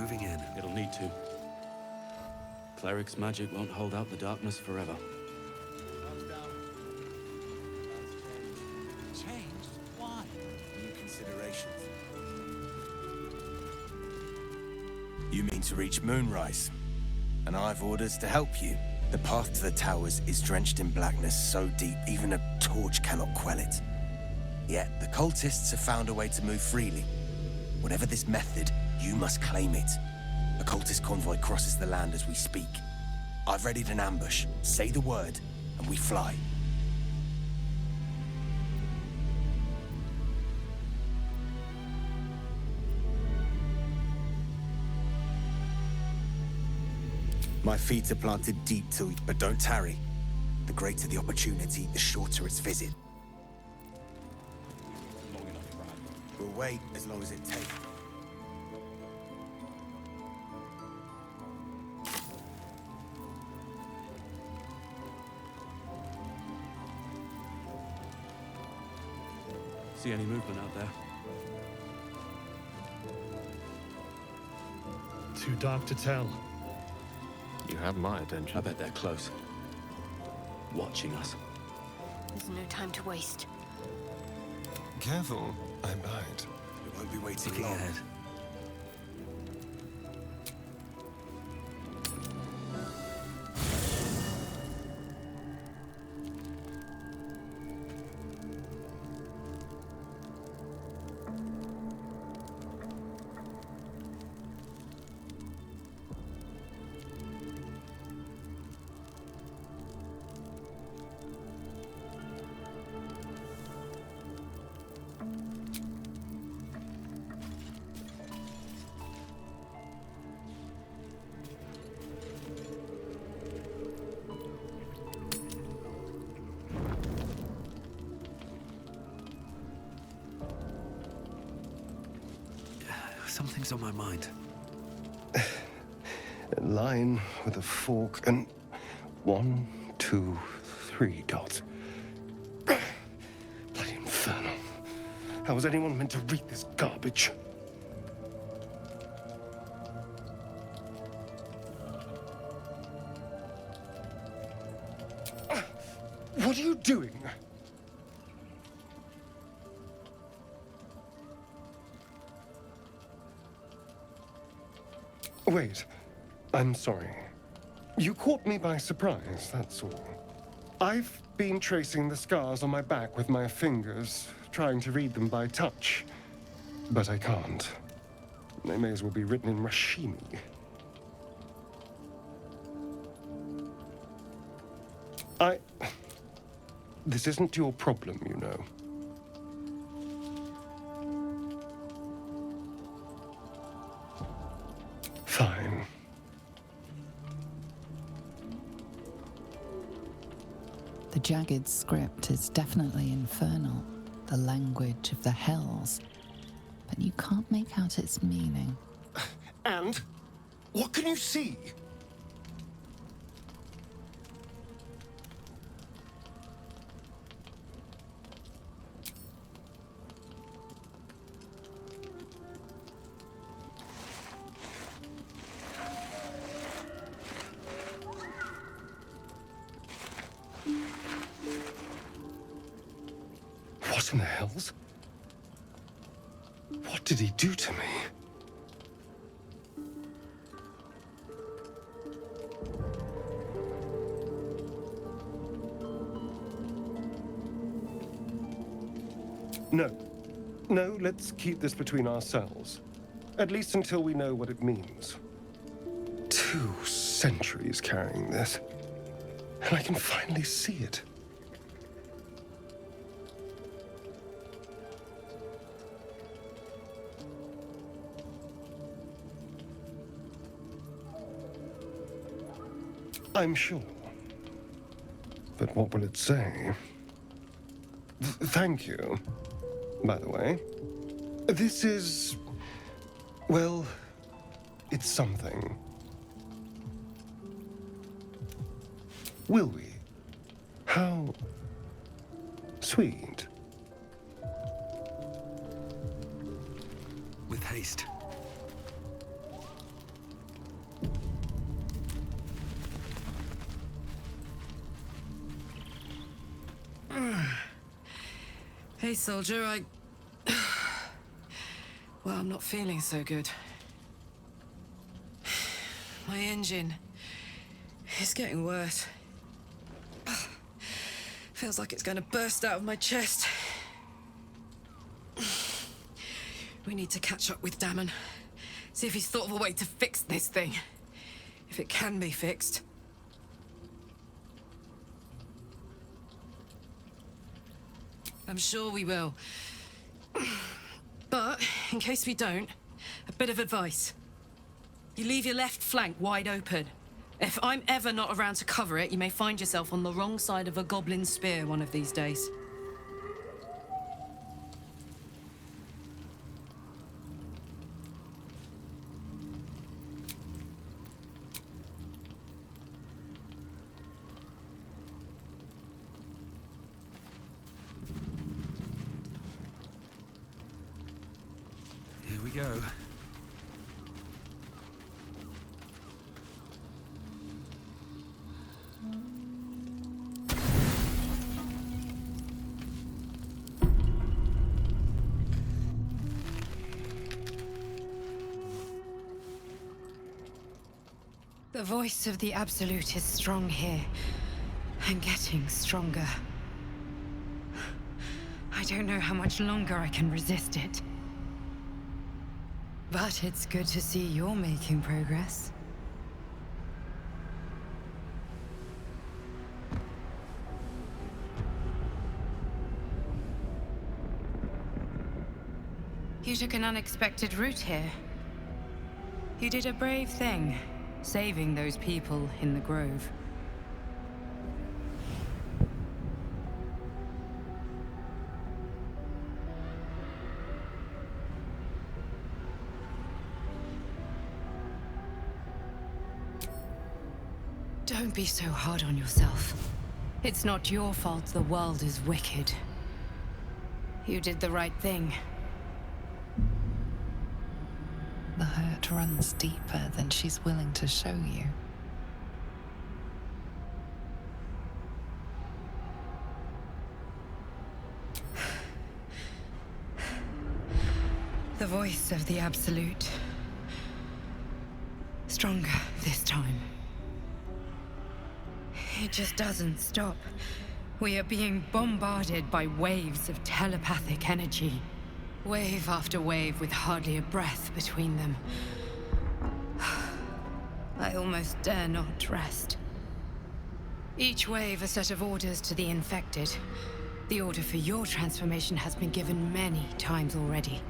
moving in. It'll need to. Cleric's magic won't hold out the darkness forever. Changed? Why? New considerations. You mean to reach Moonrise? And I've orders to help you. The path to the towers is drenched in blackness so deep even a torch cannot quell it. Yet the cultists have found a way to move freely. Whatever this method, you must claim it. A cultist convoy crosses the land as we speak. I've readied an ambush. Say the word, and we fly. My feet are planted deep till, but don't tarry. The greater the opportunity, the shorter its visit. We'll wait as long as it takes. See any movement out there? Too dark to tell. You have my attention. I bet they're close. Watching us. There's no time to waste. Careful, I bite. We won't be waiting Looking long. ahead. Something's on my mind. A line with a fork and 1, 2, 3 dots. Bloody infernal. How was anyone meant to read this garbage? What are you doing? Wait, I'm sorry. You caught me by surprise, that's all. I've been tracing the scars on my back with my fingers, trying to read them by touch. But I can't. They may as well be written in Rashimi. This isn't your problem, you know. Fine. The jagged script is definitely infernal, the language of the hells, but you can't make out its meaning. And? What can you see? What in the hells? What did he do to me? No. No, let's keep this between ourselves. At least until we know what it means. 2 centuries carrying this. And I can finally see it. I'm sure. But what will it say? Thank you, by the way. This is... well, it's something. Will we? How sweet. With haste. Hey, soldier, Well, I'm not feeling so good. My engine is getting worse. Feels like it's going to burst out of my chest. We need to catch up with Damon. See if he's thought of a way to fix this thing. If it can be fixed. I'm sure we will. But, in case we don't, a bit of advice. You leave your left flank wide open. If I'm ever not around to cover it, you may find yourself on the wrong side of a goblin spear one of these days. Here we go. The voice of the Absolute is strong here, and getting stronger. I don't know how much longer I can resist it. But it's good to see you're making progress. You took an unexpected route here. You did a brave thing, saving those people in the grove. Don't be so hard on yourself. It's not your fault the world is wicked. You did the right thing. The hurt runs deeper than she's willing to show you. The voice of the Absolute. Stronger this time. It just doesn't stop. We are being bombarded by waves of telepathic energy. Wave after wave with hardly a breath between them. I almost dare not rest. Each wave a set of orders to the infected. The order for your transformation has been given many times already.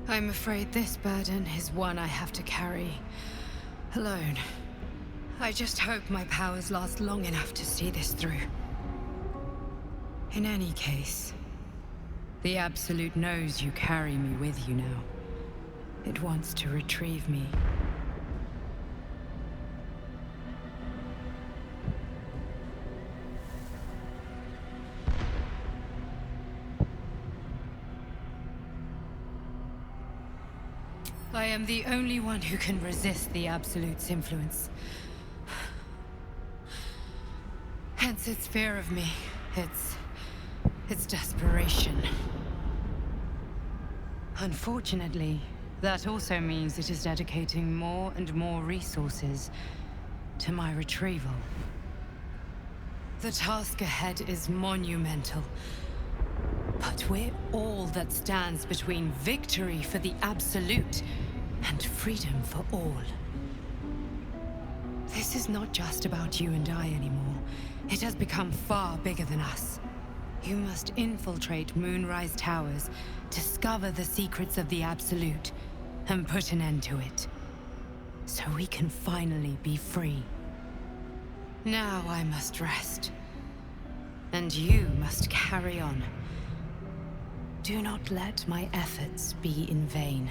I'm afraid this burden is one I have to carry alone. I just hope my powers last long enough to see this through. In any case, the Absolute knows you carry me with you now. It wants to retrieve me. I am the only one who can resist the Absolute's influence. Hence its fear of me, its desperation. Unfortunately, that also means it is dedicating more and more resources to my retrieval. The task ahead is monumental. But we're all that stands between victory for the Absolute and freedom for all. This is not just about you and I anymore. It has become far bigger than us. You must infiltrate Moonrise Towers, discover the secrets of the Absolute, and put an end to it. So we can finally be free. Now I must rest. And you must carry on. Do not let my efforts be in vain.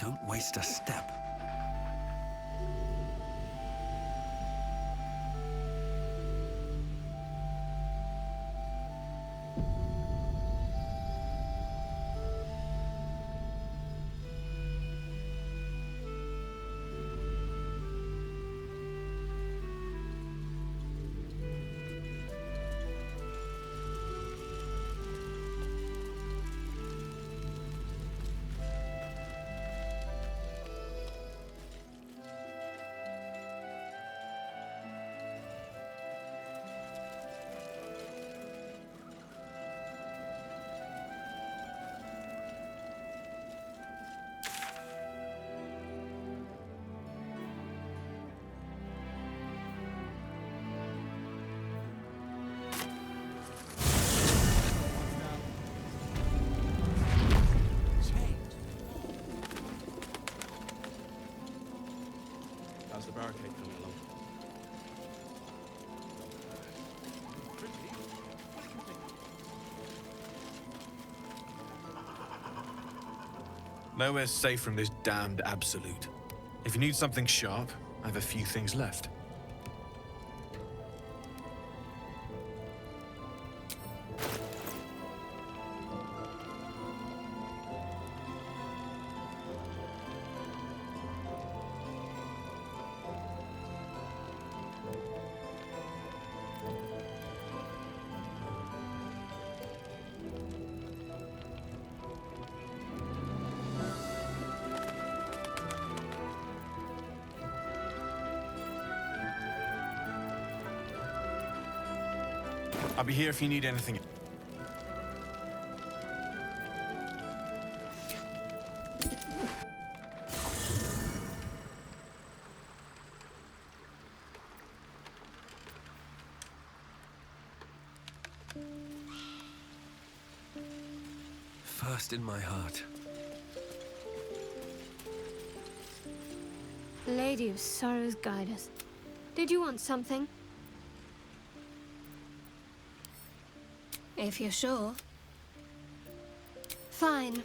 Don't waste a step. How's the barricade coming along? Nowhere's safe from this damned absolute. If you need something sharp, I have a few things left. I'll be here if you need anything. First in my heart. Lady of Sorrows, guide us. Did you want something? If you're sure. Fine.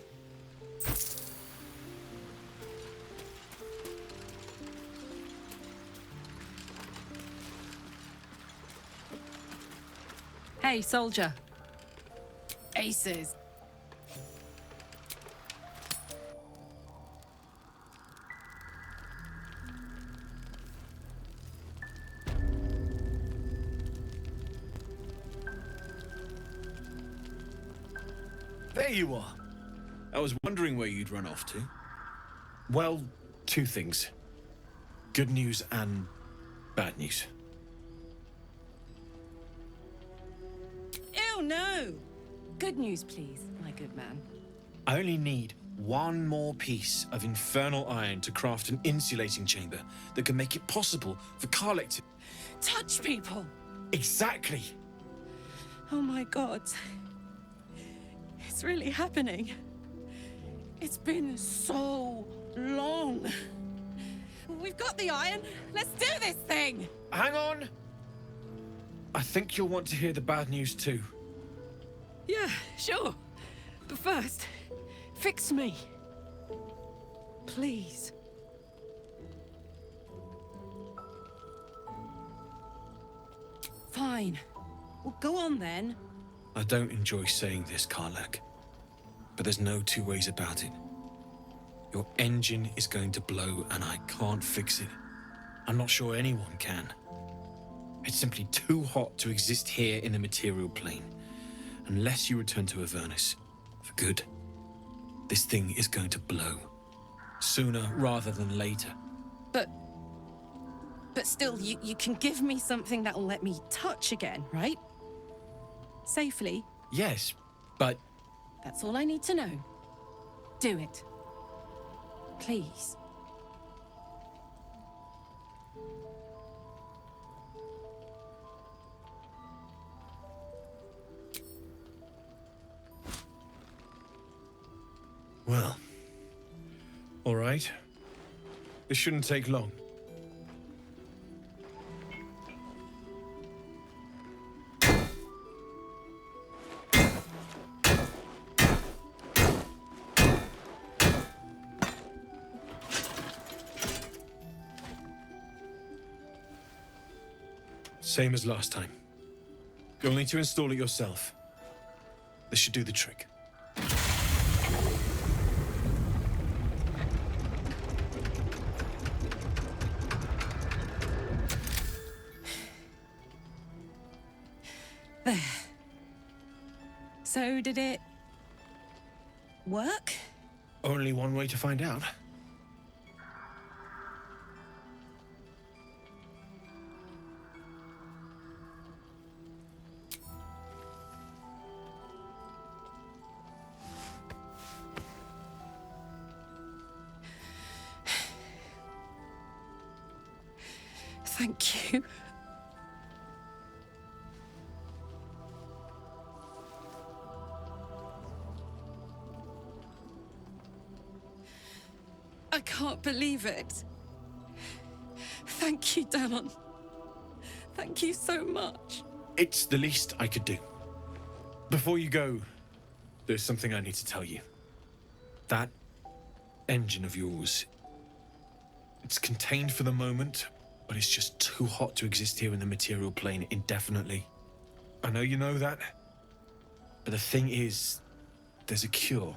Hey, soldier. Aces. There you are. I was wondering where you'd run off to. Well, two things. Good news and bad news. Ew, no! Good news, please, my good man. I only need one more piece of infernal iron to craft an insulating chamber that can make it possible for Karlek to... Touch people! Exactly! Oh my god. It's really happening. It's been so long. We've got the iron. Let's do this thing! Hang on! I think you'll want to hear the bad news too. Yeah, sure. But first, fix me. Please. Fine. Well, go on then. I don't enjoy saying this, Karlek, but there's no two ways about it. Your engine is going to blow and I can't fix it. I'm not sure anyone can. It's simply too hot to exist here in the material plane. Unless you return to Avernus for good, this thing is going to blow. Sooner rather than later. But still, you can give me something that'll let me touch again, right? Safely. Yes, but... That's all I need to know. Do it. Please. Well, all right. This shouldn't take long. Same as last time. You'll need to install it yourself. This should do the trick. There. So did it work? Only one way to find out. Thank you. I can't believe it. Thank you, Damon. Thank you so much. It's the least I could do. Before you go, there's something I need to tell you. That engine of yours, it's contained for the moment, but it's just too hot to exist here in the material plane indefinitely. I know you know that, but the thing is, there's a cure.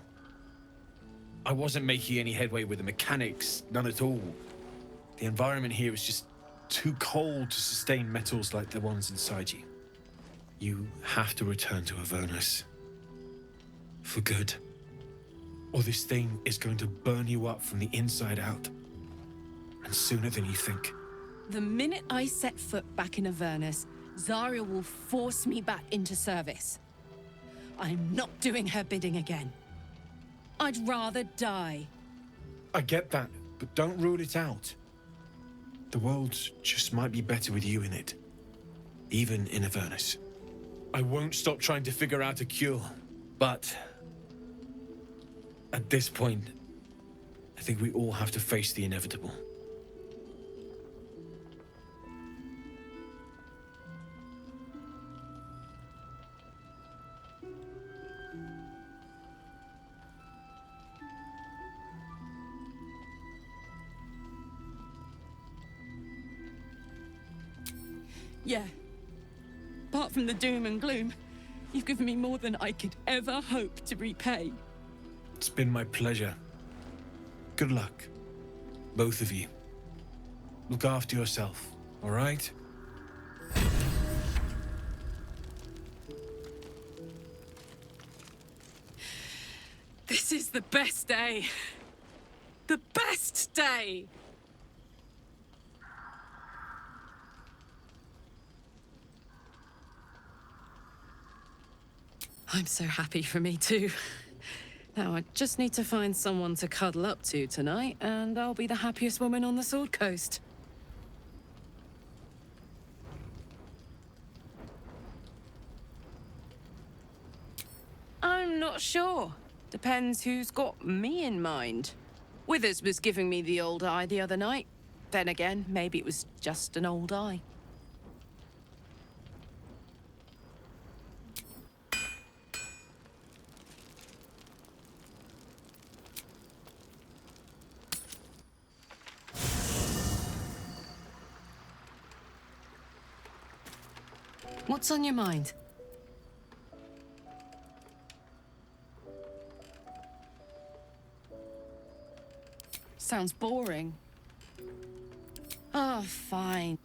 I wasn't making any headway with the mechanics, none at all. The environment here is just too cold to sustain metals like the ones inside you. You have to return to Avernus. For good. Or this thing is going to burn you up from the inside out. And sooner than you think. The minute I set foot back in Avernus, Zarya will force me back into service. I'm not doing her bidding again. I'd rather die. I get that, but don't rule it out. The world just might be better with you in it. Even in Avernus. I won't stop trying to figure out a cure, but at this point, I think we all have to face the inevitable. Yeah. Apart from the doom and gloom, you've given me more than I could ever hope to repay. It's been my pleasure. Good luck, both of you. Look after yourself, all right? This is the best day. The best day! I'm so happy for me too. Now I just need to find someone to cuddle up to tonight, and I'll be the happiest woman on the Sword Coast. I'm not sure. Depends who's got me in mind. Withers was giving me the old eye the other night. Then again, maybe it was just an old eye. What's on your mind? Sounds boring. Oh, fine.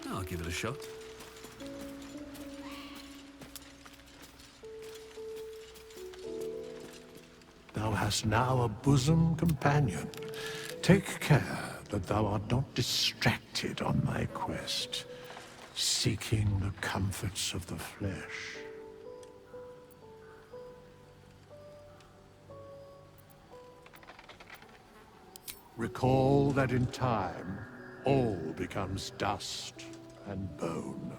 I'll give it a shot. Thou hast now a bosom companion. Take care that thou art not distracted on thy quest, seeking the comforts of the flesh. Recall that in time, all becomes dust and bone.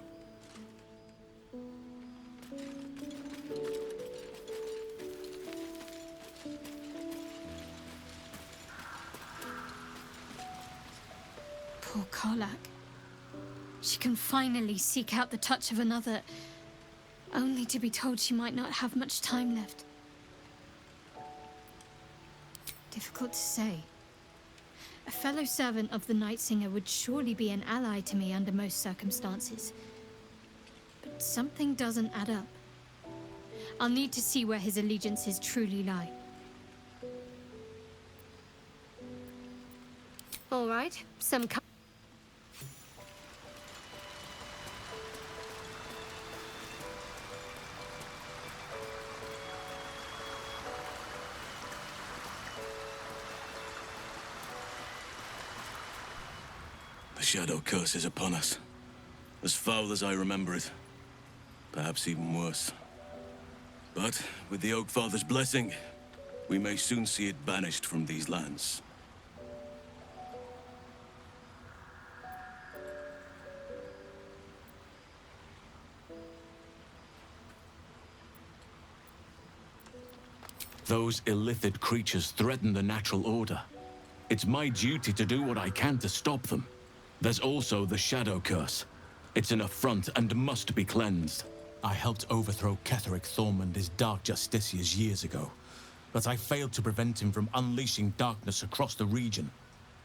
Poor Karlak. She can finally seek out the touch of another, only to be told she might not have much time left. Difficult to say. A fellow servant of the Night Singer would surely be an ally to me under most circumstances. But something doesn't add up. I'll need to see where his allegiances truly lie. All right, some The Shadow Curse is upon us. As foul as I remember it. Perhaps even worse. But with the Oak Father's blessing, we may soon see it banished from these lands. Those illithid creatures threaten the natural order. It's my duty to do what I can to stop them. There's also the Shadow Curse. It's an affront and must be cleansed. I helped overthrow Ketheric Thorm and his Dark Justiciars years ago, but I failed to prevent him from unleashing darkness across the region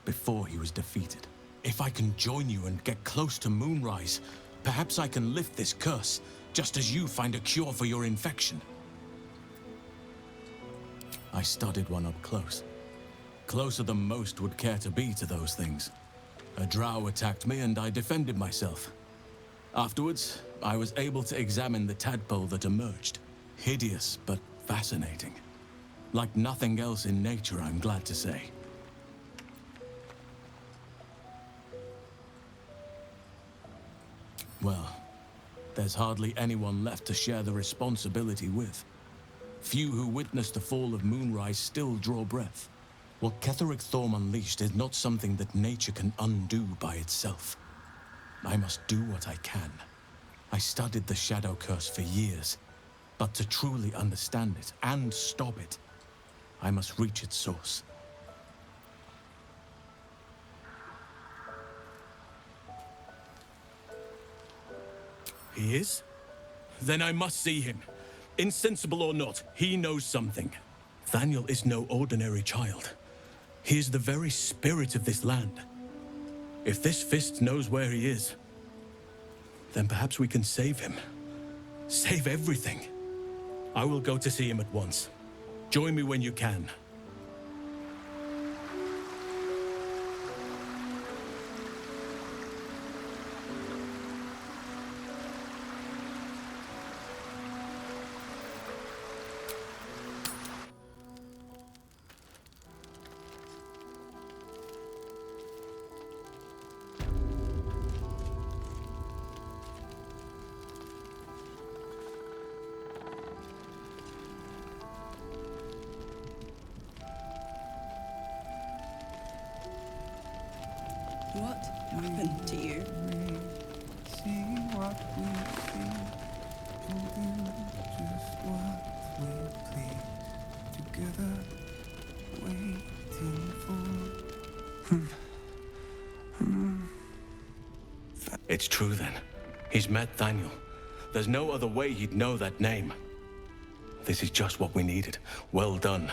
before he was defeated. If I can join you and get close to Moonrise, perhaps I can lift this curse, just as you find a cure for your infection. I studied one up close. Closer than most would care to be to those things. A drow attacked me and I defended myself. Afterwards, I was able to examine the tadpole that emerged. Hideous, but fascinating. Like nothing else in nature, I'm glad to say. Well, there's hardly anyone left to share the responsibility with. Few who witnessed the fall of Moonrise still draw breath. What Ketheric Thorm unleashed is not something that nature can undo by itself. I must do what I can. I studied the Shadow Curse for years, but to truly understand it and stop it, I must reach its source. He is? Then I must see him. Insensible or not, he knows something. Thaniel is no ordinary child. He is the very spirit of this land. If this fist knows where he is, then perhaps we can save him. Save everything. I will go to see him at once. Join me when you can. What happened to you? It's true then. He's met Thaniel. There's no other way he'd know that name. This is just what we needed. Well done.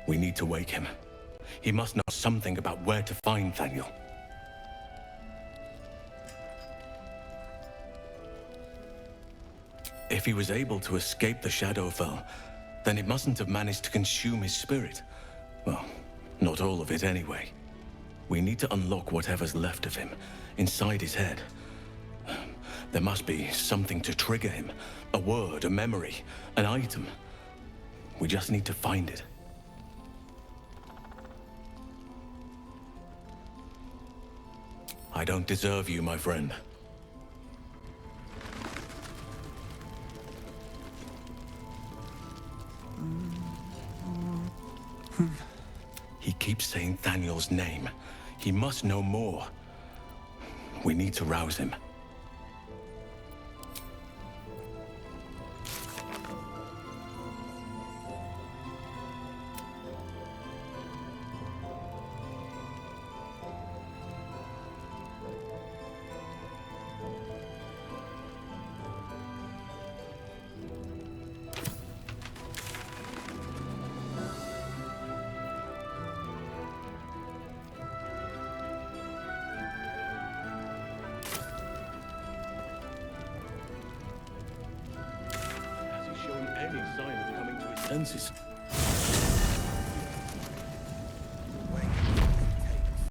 We need to wake him. He must know something about where to find Thaniel. If he was able to escape the Shadowfell, then it mustn't have managed to consume his spirit. Well, not all of it anyway. We need to unlock whatever's left of him, inside his head. There must be something to trigger him. A word, a memory, an item. We just need to find it. I don't deserve you, my friend. He keeps saying Thaniel's name. He must know more. We need to rouse him. any sign of coming to his senses.